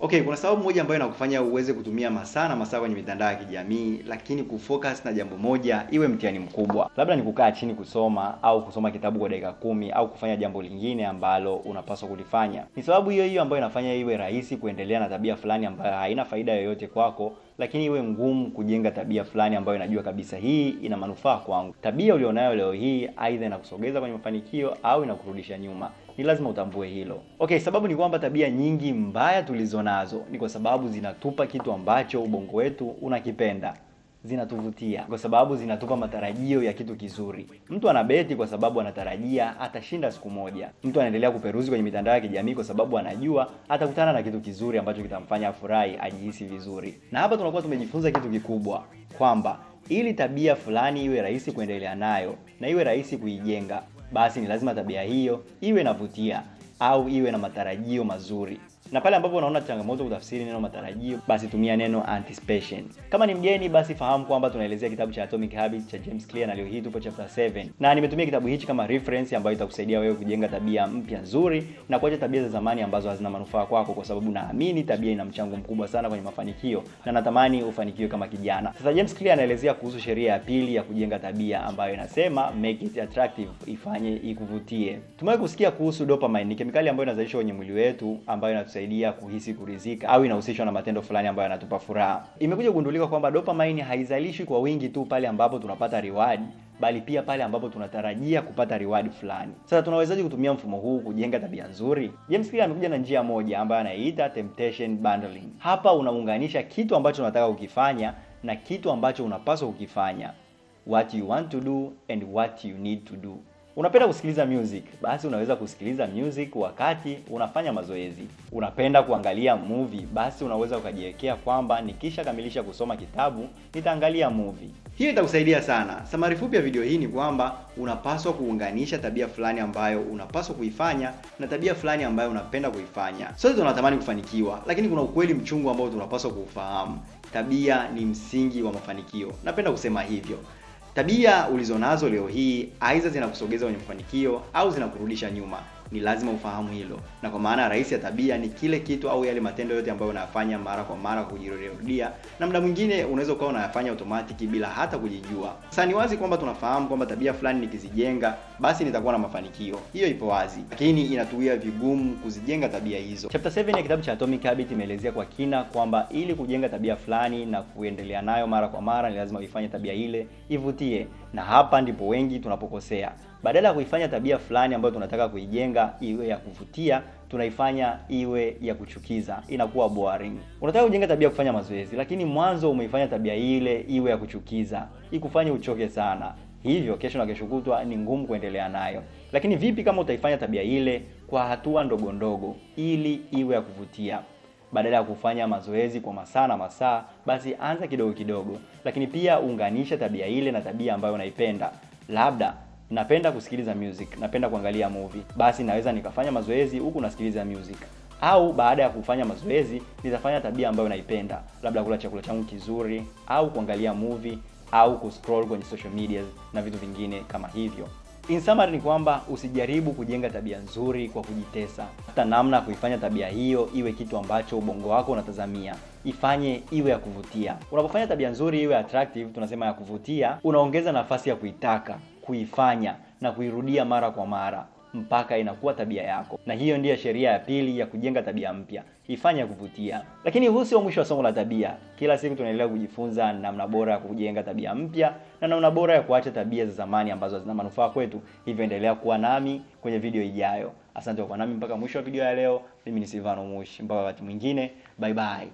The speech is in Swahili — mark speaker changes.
Speaker 1: Okay, kuna sababu moja ambayo inakufanya uweze kutumia masaa na masaa kwenye mitandao ya kijamii, lakini kufocus na jambo moja iwe mtihani mkubwa. Labda ni kukaa chini kusoma au kusoma kitabu kwa dakika 10 au kufanya jambo lingine ambalo unapaswa kulifanya. Ni sababu hiyo hiyo ambayo inafanya iwe rahisi kuendelea na tabia fulani ambayo haina faida yoyote kwako, lakini iwe ngumu kujenga tabia fulani ambayo inajua kabisa hii ina manufaa kwangu. Tabia ulionayo leo hii aidha inakusogeza kwenye mafanikio au inakurudisha nyuma. Ni lazima utambue hilo. Okay, sababu ni kwamba tabia nyingi mbaya tulizonazo ni kwa sababu zinatupa kitu ambacho ubongo wetu unakipenda. Zinatuvutia kwa sababu zinatupa matarajio ya kitu kizuri. Mtu anabeti kwa sababu anatarajia atashinda siku moja. Mtu anaendelea kuperuzi kwenye mitandao ya kijamii kwa sababu anajua atakutana na kitu kizuri ambacho kitamfanya afurahi, ajihisi vizuri. Na hapa tunakuwa tumejifunza kitu kikubwa, kwamba ili tabia fulani iwe rahisi kuendelea nayo na iwe rahisi kuijenga, basi ni lazima tabia hiyo iwe inavutia au iwe na matarajio mazuri. Na pale ambapo unaona changamoto kutafsiri neno matarajio, basi tumia neno anticipation. Kama ni mgeni, basi fahamu kwamba tunaelezea kitabu cha Atomic Habits cha James Clear, na leo hii tupo chapter 7. Na nimetumia kitabu hichi kama reference ambayo itakusaidia wewe kujenga tabia mpya nzuri na kuacha tabia za zamani ambazo hazina manufaa kwako, kwa sababu naamini tabia ina mchango mkubwa sana kwenye mafanikio na natamani ufanikiwe kama kijana. Sasa James Clear anaelezea kuhusu sheria ya pili ya kujenga tabia ambayo inasema make it attractive, ifanye ikuvutie. Tumewahi kusikia kuhusu dopamine, ni kemikali ambayo inazalishwa kwenye mwili wetu ambayo inatusaidia kuhisi kuridhika au inahusishwa na matendo fulani ambayo yanatupa furaha. Imekuja kugundulika kwamba dopamine haizalishwi kwa wingi tu pale ambapo tunapata reward, bali pia pale ambapo tunatarajia kupata reward fulani. Sasa tunawezaje kutumia mfumo huu kujenga tabia nzuri? James Clear amekuja na njia moja ambayo anaita temptation bundling. Hapa unaunganisha kitu ambacho unataka kukifanya na kitu ambacho unapaswa kukifanya. What you want to do and what you need to do. Unapenda kusikiliza music, basi unaweza kusikiliza music wakati unafanya mazoezi. Unapenda kuangalia movie, basi unaweza ukajiwekea kwamba nikisha kamilisha kusoma kitabu nitaangalia movie. Hiyo itakusaidia sana. Summary fupi ya video hii ni kwamba unapaswa kuunganisha tabia fulani ambayo unapaswa kuifanya na tabia fulani ambayo unapenda kuifanya. Sote tunatamani kufanikiwa, lakini kuna ukweli mchungu ambao tunapaswa kuufahamu. Tabia ni msingi wa mafanikio. Napenda kusema hivyo. Tabia ulizonazo leo hii aidha zinakusogeza kwenye mafanikio au zinakurudisha nyuma. Ni lazima ufahamu hilo. Na kwa maana rahisi ya tabia ni kile kitu au yale matendo yote ambayo unayafanya mara kwa mara kujirudia, na muda mwingine unaweza ukawa unayafanya automatic bila hata kujijua. Sasa ni wazi kwamba tunafahamu kwamba tabia fulani nikizijenga basi nitakuwa na mafanikio. Hiyo ipo wazi. Lakini inatuia vigumu kuzijenga tabia hizo. Chapter 7 ya kitabu cha Atomic Habits imeelezea kwa kina kwamba ili kujenga tabia fulani na kuendelea nayo mara kwa mara ni lazima uifanye tabia ile ivutie. Na hapa ndipo wengi tunapokosea. Badala ya kuifanya tabia fulani ambayo tunataka kuijenga iwe ya kuvutia, tunaifanya iwe ya kuchukiza. Inakuwa boring. Unataka kujenga tabia kufanya mazoezi, lakini mwanzo umeifanya tabia ile iwe ya kuchukiza, ikufanye uchoke sana. Hivyo kesho na kesho kutwa ni ngumu kuendelea nayo. Lakini vipi kama utaifanya tabia ile kwa hatua ndogo ndogo ili iwe ya kuvutia? Badala ya kufanya mazoezi kwa masaa na masaa, basi anza kidogo kidogo. Lakini pia unganisha tabia ile na tabia ambayo unaipenda. Labda napenda kusikiliza music, napenda kuangalia movie, basi naweza nikafanya mazoezi huku nasikiliza music. Au baada ya kufanya mazoezi nitafanya tabia ambayo naipenda, labda kula chakula changu kizuri au kuangalia movie au kuscroll kwenye social media na vitu vingine kama hivyo. In summary ni kwamba usijaribu kujenga tabia nzuri kwa kujitesa. Hata namna kuifanya tabia hiyo iwe kitu ambacho ubongo wako unatazamia. Ifanye iwe ya kuvutia. Unapofanya tabia nzuri iwe attractive, tunasema ya kuvutia, unaongeza nafasi ya kuitaka, kuifanya na kuirudia mara kwa mara mpaka inakuwa tabia yako. Na hiyo ndiyo sheria ya pili ya kujenga tabia mpya. Ifanye ya kuvutia. Lakini huu sio mwisho wa somo la tabia. Kila siku tunaendelea kujifunza namna bora ya kujenga tabia mpya na namna bora ya kuacha tabia za zamani ambazo hazina manufaa kwetu. Hivyo endelea kuwa nami kwenye video ijayo. Asante kwa kuwa nami mpaka mwisho wa video ya leo. Mimi ni Silvano Mushi. Mpaka wakati mwingine. Bye bye.